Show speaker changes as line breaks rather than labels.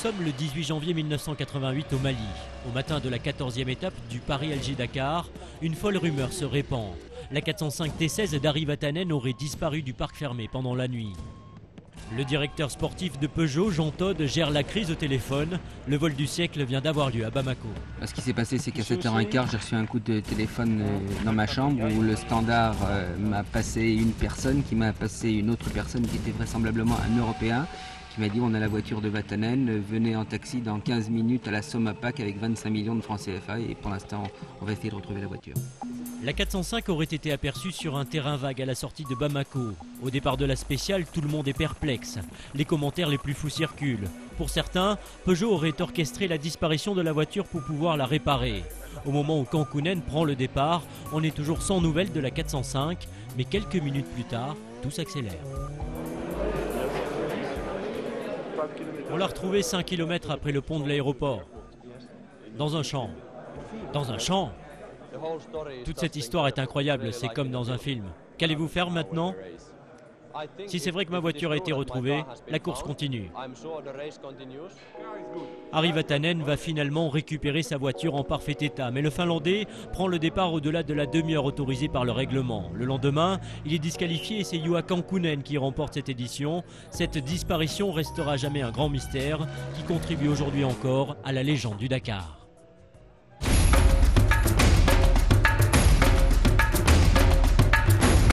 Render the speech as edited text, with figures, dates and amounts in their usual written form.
sommes le 18 janvier 1988 au Mali. Au matin de la 14e étape du Paris-Alger-Dakar, une folle rumeur se répand. La 405 T16 d'Harry Vatanen aurait disparu du parc fermé pendant la nuit. Le directeur sportif de Peugeot, Jean Todt, gère la crise au téléphone. Le vol du siècle vient d'avoir lieu à Bamako.
Ce qui s'est passé, c'est qu'à 7h15, j'ai reçu un coup de téléphone dans ma chambre où le standard m'a passé une personne qui m'a passé une autre personne qui était vraisemblablement un Européen, qui m'a dit on a la voiture de Vatanen, venez en taxi dans 15 minutes à la Somapac avec 25 millions de francs CFA et pour l'instant on va essayer de retrouver la voiture.
La 405 aurait été aperçue sur un terrain vague à la sortie de Bamako. Au départ de la spéciale, tout le monde est perplexe. Les commentaires les plus fous circulent. Pour certains, Peugeot aurait orchestré la disparition de la voiture pour pouvoir la réparer. Au moment où Kankkunen prend le départ, on est toujours sans nouvelles de la 405, mais quelques minutes plus tard, tout s'accélère. On l'a retrouvée 5 km après le pont de l'aéroport. Dans un champ. Dans un champ ? Toute cette histoire est incroyable, c'est comme dans un film. Qu'allez-vous faire maintenant ? Si c'est vrai que ma voiture a été retrouvée, la course continue. Harry Vatanen va finalement récupérer sa voiture en parfait état, mais le Finlandais prend le départ au-delà de la demi-heure autorisée par le règlement. Le lendemain, il est disqualifié et c'est Juha Kankkunen qui remporte cette édition. Cette disparition restera à jamais un grand mystère qui contribue aujourd'hui encore à la légende du Dakar.